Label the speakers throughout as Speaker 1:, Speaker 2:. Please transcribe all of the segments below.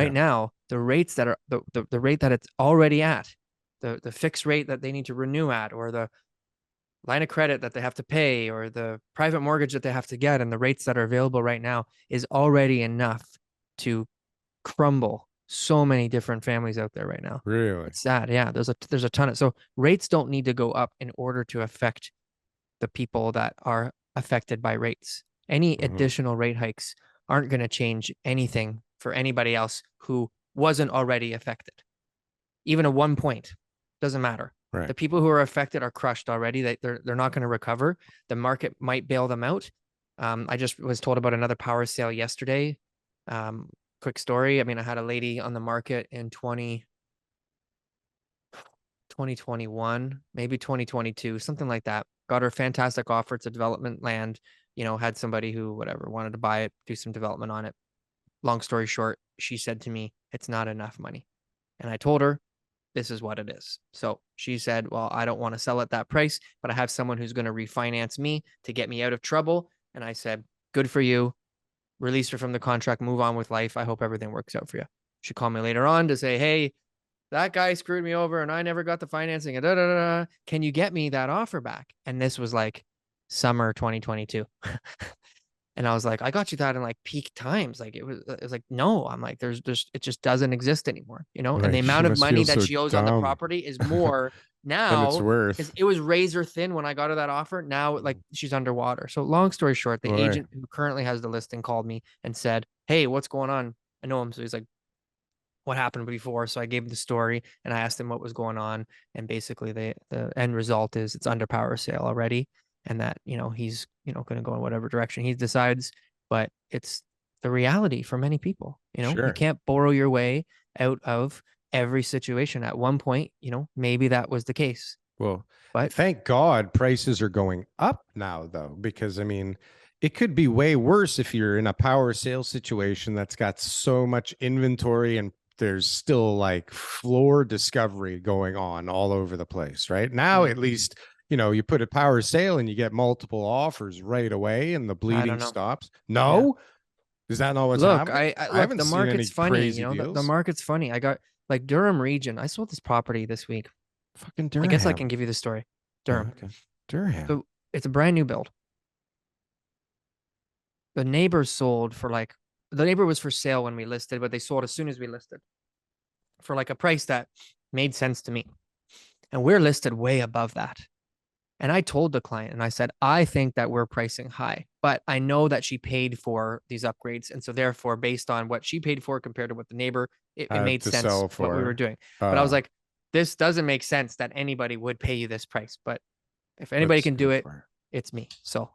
Speaker 1: Right now, the rates that are the rate that it's already at, the fixed rate that they need to renew at, or the line of credit that they have to pay, or the private mortgage that they have to get, and the rates that are available right now is already enough to crumble so many different families out there right now.
Speaker 2: Really?
Speaker 1: It's sad. Yeah, there's a ton of, so rates don't need to go up in order to affect the people that are affected by rates. Any
Speaker 2: Mhm.
Speaker 1: additional rate hikes aren't going to change anything for anybody else who wasn't already affected. Even a 1 point doesn't matter.
Speaker 2: Right.
Speaker 1: The people who are affected are crushed already. They're not going to recover. The market might bail them out. I just was told about another power sale yesterday. Quick story. I mean, I had a lady on the market in 2021, maybe 2022, something like that. Got her fantastic offer. It's a development land, had somebody who, whatever, wanted to buy it, do some development on it. Long story short, she said to me, it's not enough money. And I told her, this is what it is. So she said, well, I don't want to sell at that price, but I have someone who's going to refinance me to get me out of trouble. And I said, good for you. Release her from the contract, move on with life. I hope everything works out for you. She called me later on to say, hey, that guy screwed me over and I never got the financing. And da, da, da, da. Can you get me that offer back? And this was like summer 2022. And I was like, I got you that in like peak times. Like it was like, no, I'm like, it just doesn't exist anymore, And the
Speaker 2: Right. She
Speaker 1: amount of
Speaker 2: must
Speaker 1: money
Speaker 2: feel
Speaker 1: that
Speaker 2: so
Speaker 1: she owes on the
Speaker 2: dumb.
Speaker 1: property is more
Speaker 2: Than it's
Speaker 1: now because
Speaker 2: worth.
Speaker 1: it was razor thin when I got her that offer. Now, like she's underwater. So long story short, the
Speaker 2: Boy.
Speaker 1: agent who currently has the listing called me and said, hey, what's going on? I know him. So he's like, what happened before? So I gave him the story and I asked him what was going on. And basically the end result is it's under power sale already. And that, he's, going to go in whatever direction he decides. But it's the reality for many people. You
Speaker 2: Sure.
Speaker 1: can't borrow your way out of every situation. At one point, maybe that was the case.
Speaker 2: Well,
Speaker 1: But
Speaker 2: thank God prices are going up now, though, because I mean, it could be way worse if you're in a power sales situation that's got so much inventory and there's still like floor discovery going on all over the place, right? Now,
Speaker 1: mm,
Speaker 2: at least, you put a power sale and you get multiple offers right away and the
Speaker 1: I don't
Speaker 2: bleeding
Speaker 1: know.
Speaker 2: stops.
Speaker 1: Yeah.
Speaker 2: No, is that not what's
Speaker 1: Look,
Speaker 2: happening?
Speaker 1: I
Speaker 2: I
Speaker 1: look,
Speaker 2: haven't
Speaker 1: the
Speaker 2: seen
Speaker 1: market's
Speaker 2: any
Speaker 1: funny,
Speaker 2: crazy
Speaker 1: the
Speaker 2: deals.
Speaker 1: market's funny. I got like Durham region. I sold this property this week.
Speaker 2: Fucking
Speaker 1: I guess I can
Speaker 2: Durham.
Speaker 1: give you the story.
Speaker 2: Yeah,
Speaker 1: Durham.
Speaker 2: okay. Durham.
Speaker 1: So it's a brand new build. The neighbor sold for like the neighbor was for sale when we listed, but they sold as soon as we listed for like a price that made sense to me. And we're listed way above that. And I told the client and I said, I think that we're pricing high, but I know that she paid for these upgrades. And so therefore, based on what she paid for compared to what the neighbor, it
Speaker 2: Have
Speaker 1: made
Speaker 2: to
Speaker 1: sense
Speaker 2: sell
Speaker 1: what we were
Speaker 2: for.
Speaker 1: doing. But I was
Speaker 2: Uh,
Speaker 1: like, this doesn't make sense that anybody would pay you this price. But if anybody
Speaker 2: let's
Speaker 1: can
Speaker 2: go
Speaker 1: do it,
Speaker 2: for
Speaker 1: it's me. So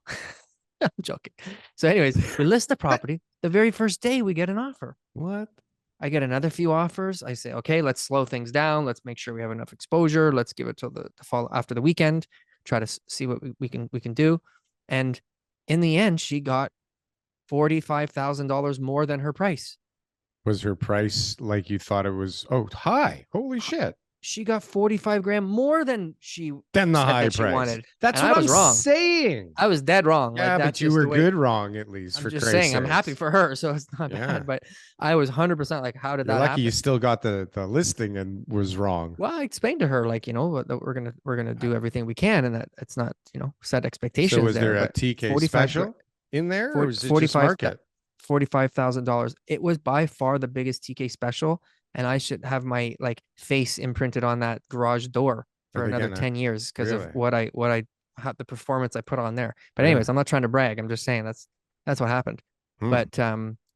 Speaker 1: I'm joking. So, anyways, we list the
Speaker 2: it.
Speaker 1: property. The very first day we get an offer.
Speaker 2: What?
Speaker 1: I get another few offers. I say, okay, let's slow things down. Let's make sure we have enough exposure. Let's give it till the fall after the weekend. Try to see what we can do. And in the end, she got $45,000 more than her price.
Speaker 2: Was her price like you thought it was? Oh, high. Holy shit.
Speaker 1: She got 45 grand more than she
Speaker 2: Then the
Speaker 1: said
Speaker 2: high
Speaker 1: that she
Speaker 2: price.
Speaker 1: wanted.
Speaker 2: That's
Speaker 1: And
Speaker 2: what
Speaker 1: I
Speaker 2: I'm
Speaker 1: was wrong.
Speaker 2: saying.
Speaker 1: I was dead wrong. Like
Speaker 2: Yeah,
Speaker 1: that's
Speaker 2: but you
Speaker 1: just
Speaker 2: were
Speaker 1: the way.
Speaker 2: good wrong, at least,
Speaker 1: I'm
Speaker 2: for
Speaker 1: just
Speaker 2: Christ's
Speaker 1: saying I'm happy
Speaker 2: sakes.
Speaker 1: for her, so it's not
Speaker 2: Yeah.
Speaker 1: bad. But I was 100% like, how did
Speaker 2: You're
Speaker 1: that
Speaker 2: lucky you
Speaker 1: happen?
Speaker 2: still got the listing and was wrong.
Speaker 1: Well, I explained to her like, that we're gonna do everything we can, and that it's not, set
Speaker 2: So
Speaker 1: expectations
Speaker 2: was
Speaker 1: there.
Speaker 2: there a
Speaker 1: But
Speaker 2: TK
Speaker 1: 45
Speaker 2: special in there or was it just
Speaker 1: 45
Speaker 2: market?
Speaker 1: $45,000. It was by far the biggest TK special, and I should have my like face imprinted on that garage door
Speaker 2: Are
Speaker 1: for
Speaker 2: they
Speaker 1: another
Speaker 2: gonna
Speaker 1: 10 years because of
Speaker 2: really?
Speaker 1: what I had the performance I put on there. But
Speaker 2: Really?
Speaker 1: anyways, I'm not trying to brag. I'm just saying that's what happened.
Speaker 2: Hmm.
Speaker 1: But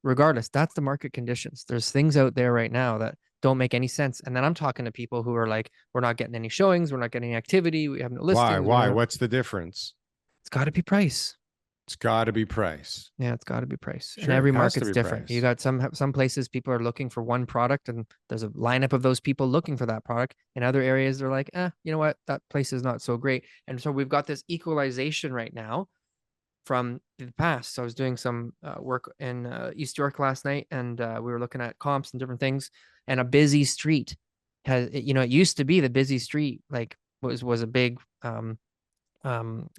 Speaker 1: regardless, that's the market conditions. There's things out there right now that don't make any sense. And then I'm talking to people who are like, we're not getting any showings, we're not getting any activity, we have no
Speaker 2: Why?
Speaker 1: listings.
Speaker 2: Why? What's the difference?
Speaker 1: It's got to be price.
Speaker 2: It's got to be price.
Speaker 1: Yeah, it's got to be price. And
Speaker 2: Sure, it
Speaker 1: every
Speaker 2: has to
Speaker 1: market's
Speaker 2: be
Speaker 1: different. You
Speaker 2: price.
Speaker 1: got some places people are looking for one product and there's a lineup of those people looking for that product. In other areas, they're like, you know what? That place is not so great. And so we've got this equalization right now from the past. So I was doing some work in East York last night, and we were looking at comps and different things. And a busy street it used to be the busy street like was a big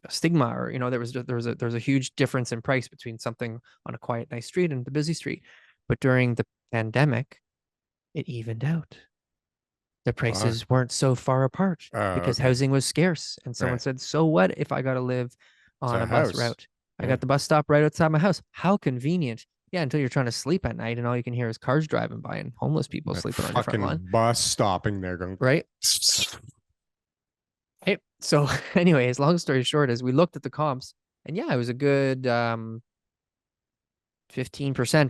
Speaker 1: stigma, or there was a huge difference in price between something on a quiet nice street and the busy street. But during the pandemic, it evened out. The
Speaker 2: Why?
Speaker 1: prices weren't so far apart
Speaker 2: Oh,
Speaker 1: because
Speaker 2: okay.
Speaker 1: housing was scarce. And someone
Speaker 2: Right.
Speaker 1: said, so what if I got to live
Speaker 2: It's
Speaker 1: on
Speaker 2: a
Speaker 1: a bus
Speaker 2: house.
Speaker 1: route? I
Speaker 2: Yeah.
Speaker 1: got the bus stop right outside my house. How convenient. Yeah, until you're trying to sleep at night and all you can hear is cars driving by and homeless people
Speaker 2: That
Speaker 1: sleeping on your front lawn,
Speaker 2: fucking bus stopping there going.
Speaker 1: right? Hey, so anyways, long story short is we looked at the comps and yeah, it was a good 15%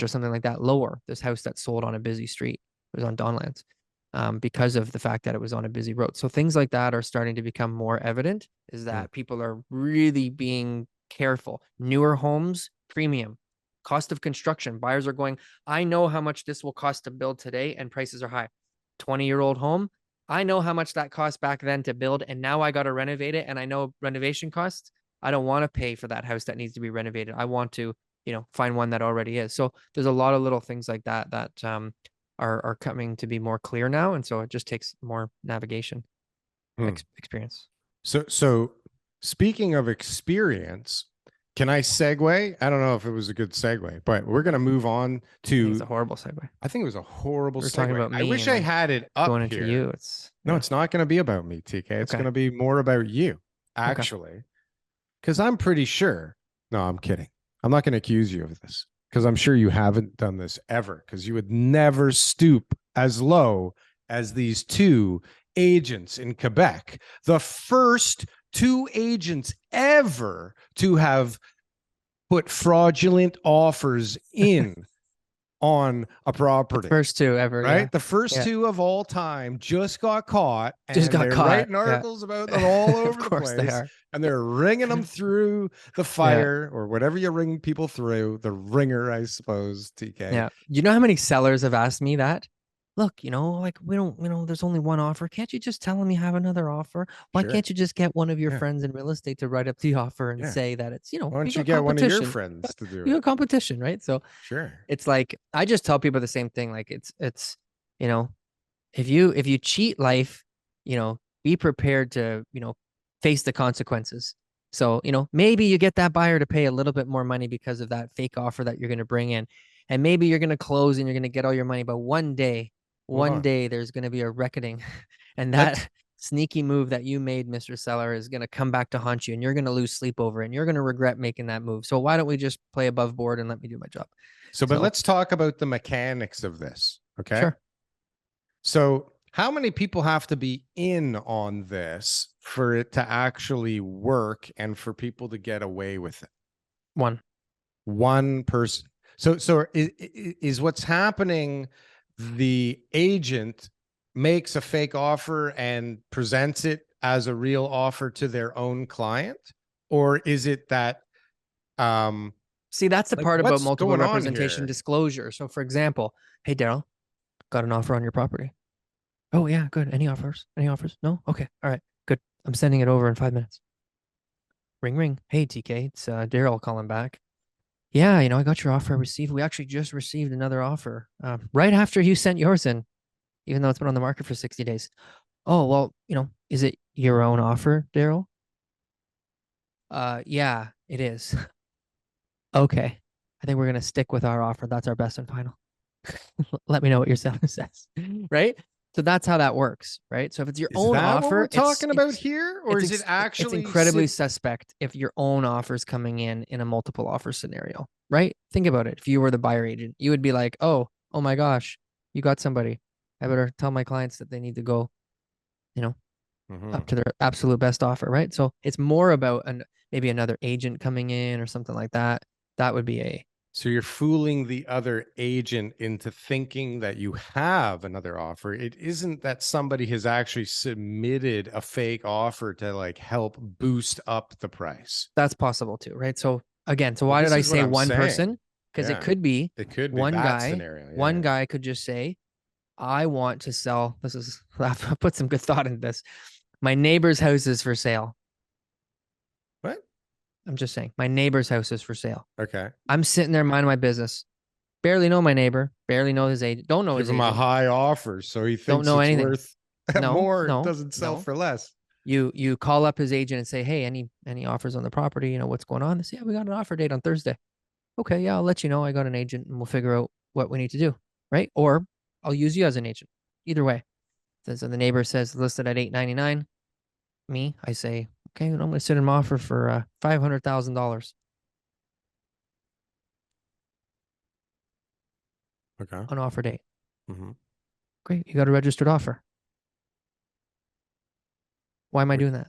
Speaker 1: or something like that lower. This house that sold on a busy street. It was on Donlands, because of the fact that it was on a busy road. So things like that are starting to become more evident, is
Speaker 2: Hmm.
Speaker 1: that people are really being careful. Newer homes, premium. Cost of construction. Buyers are going, I know how much this will cost to build today, and prices are high. 20-year-old home, I know how much that cost back then to build, and now I got to renovate it, and I know renovation costs. I don't want to pay for that house that needs to be renovated. I want to, find one that already is. So there's a lot of little things like that that are coming to be more clear now, and so it just takes more navigation
Speaker 2: Hmm.
Speaker 1: experience.
Speaker 2: So speaking of experience, can I segue? I don't know if it was a good segue, but we're gonna move on
Speaker 1: I think it's
Speaker 2: to.
Speaker 1: a horrible segue.
Speaker 2: I think it was a horrible
Speaker 1: We were talking
Speaker 2: segue.
Speaker 1: about
Speaker 2: I
Speaker 1: me,
Speaker 2: wish
Speaker 1: and
Speaker 2: I
Speaker 1: then
Speaker 2: had it
Speaker 1: it's
Speaker 2: up
Speaker 1: going into
Speaker 2: here.
Speaker 1: you. It's
Speaker 2: No,
Speaker 1: yeah.
Speaker 2: it's not going to be about me, TK. It's going
Speaker 1: Okay.
Speaker 2: to be more about you,
Speaker 1: Okay.
Speaker 2: actually, because I'm pretty sure. No, I'm kidding. I'm not going to accuse you of this because I'm sure you haven't done this ever because you would never stoop as low as these two agents in Quebec, the first two agents ever to have put fraudulent offers in on a
Speaker 1: The
Speaker 2: property,
Speaker 1: first two ever, yeah.
Speaker 2: right? The first
Speaker 1: Yeah.
Speaker 2: two of all time just got caught
Speaker 1: Just
Speaker 2: and
Speaker 1: got
Speaker 2: they're
Speaker 1: caught.
Speaker 2: writing
Speaker 1: Yeah.
Speaker 2: articles about them all
Speaker 1: Of
Speaker 2: over the
Speaker 1: course they
Speaker 2: place
Speaker 1: are.
Speaker 2: and they're ringing them through the
Speaker 1: Yeah.
Speaker 2: fire or whatever you ring people through, the ringer, I suppose, TK.
Speaker 1: Yeah. You know how many sellers have asked me that? Look, like we don't, there's only one offer. Can't you just tell them you have another offer? Why
Speaker 2: Sure.
Speaker 1: can't you just get one of your
Speaker 2: Yeah.
Speaker 1: friends in real estate to write up the offer and
Speaker 2: Yeah.
Speaker 1: say that it's,
Speaker 2: Why
Speaker 1: you
Speaker 2: don't you
Speaker 1: got
Speaker 2: get one of your
Speaker 1: competition.
Speaker 2: friends to do
Speaker 1: You
Speaker 2: it?
Speaker 1: got competition, right? So
Speaker 2: Sure.
Speaker 1: it's like I just tell people the same thing. Like it's, you know, if you cheat life, be prepared to, face the consequences. So, maybe you get that buyer to pay a little bit more money because of that fake offer that you're going to bring in. And maybe you're going to close and you're going to get all your money, but
Speaker 2: Hold
Speaker 1: one
Speaker 2: on.
Speaker 1: day there's going to be a reckoning. And
Speaker 2: Let's
Speaker 1: that sneaky move that you made, Mr. Seller, is going to come back to haunt you and you're going to lose sleep over it and you're going to regret making that move. So why don't we just play above board and let me do my job?
Speaker 2: but
Speaker 1: So,
Speaker 2: let's talk about the mechanics of this. Okay.
Speaker 1: sure.
Speaker 2: So, how many people have to be in on this for it to actually work and for people to get away with it?
Speaker 1: One.
Speaker 2: One person. So is what's happening the agent makes a fake offer and presents it as a real offer to their own client? Or is it that
Speaker 1: See, that's the
Speaker 2: like
Speaker 1: part about
Speaker 2: what's
Speaker 1: multiple
Speaker 2: going on
Speaker 1: representation
Speaker 2: here?
Speaker 1: disclosure. So, for example, hey, Daryl, got an offer on your property. Oh, yeah, good. Any offers? Any offers? No? Okay. All right. Good. I'm sending it over in 5 minutes. Ring, ring. Hey, TK, it's Daryl calling back. Yeah, I got your offer received. We actually just received another offer right after you sent yours in, even though it's been on the market for 60 days. Oh, well, is it your own offer, Daryl? Yeah, it is. Okay. I think we're going to stick with our offer. That's our best and final. Let me know what your seller says. Right. So that's how that works. Right. So if it's your
Speaker 2: Is
Speaker 1: own
Speaker 2: that what we're
Speaker 1: offer,
Speaker 2: talking about here? Or is it
Speaker 1: it's
Speaker 2: actually
Speaker 1: incredibly suspect if your own offer is coming in a multiple offer scenario. Right. Think about it. If you were the buyer agent, you would be like, oh my gosh, you got somebody. I better tell my clients that they need to go, you know,
Speaker 2: Mhm.
Speaker 1: up to their absolute best offer. Right. So it's more about maybe another agent coming in or something like that. That would be a
Speaker 2: So you're fooling the other agent into thinking that you have another offer. It isn't that somebody has actually submitted a fake offer to like help boost up the price.
Speaker 1: That's possible too, right? So again, so
Speaker 2: Well,
Speaker 1: why did
Speaker 2: this
Speaker 1: I
Speaker 2: is what
Speaker 1: say
Speaker 2: I'm
Speaker 1: one
Speaker 2: saying.
Speaker 1: person? Because it
Speaker 2: Yeah.
Speaker 1: could be
Speaker 2: It could be
Speaker 1: one
Speaker 2: that
Speaker 1: guy.
Speaker 2: scenario.
Speaker 1: One
Speaker 2: Yeah.
Speaker 1: guy could just say, I want to sell. This is, I've put some good thought into this. My neighbor's house is for sale.
Speaker 2: What?
Speaker 1: I'm just saying, my neighbor's house is for sale.
Speaker 2: Okay.
Speaker 1: I'm sitting there minding my business. Barely know my neighbor, barely know his agent, don't know
Speaker 2: Give
Speaker 1: his
Speaker 2: him a
Speaker 1: agent,
Speaker 2: high offer so he
Speaker 1: don't
Speaker 2: thinks
Speaker 1: know
Speaker 2: it's
Speaker 1: anything.
Speaker 2: worth
Speaker 1: No,
Speaker 2: more. It
Speaker 1: no,
Speaker 2: doesn't sell
Speaker 1: no.
Speaker 2: for less.
Speaker 1: You call up his agent and say, hey, any offers on the property? What's going on? They say, yeah, we got an offer date on Thursday. Okay, yeah, I'll let you know. I got an agent and we'll figure out what we need to do. Right. Or I'll use you as an agent. Either way. So the neighbor says listed at $899. Me, I say, okay, I'm going to send him offer for $500,000
Speaker 2: Okay.
Speaker 1: on offer date.
Speaker 2: Mm-hmm.
Speaker 1: Great. You got a registered offer. Why am I doing that?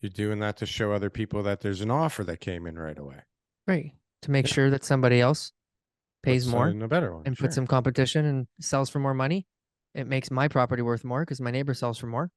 Speaker 2: You're doing that to show other people that there's an offer that came in right away.
Speaker 1: Great. To make
Speaker 2: Yeah.
Speaker 1: sure that somebody else pays
Speaker 2: Puts
Speaker 1: more
Speaker 2: in a better one.
Speaker 1: and
Speaker 2: Sure.
Speaker 1: puts some competition and sells for more money. It makes my property worth more because my neighbor sells for more.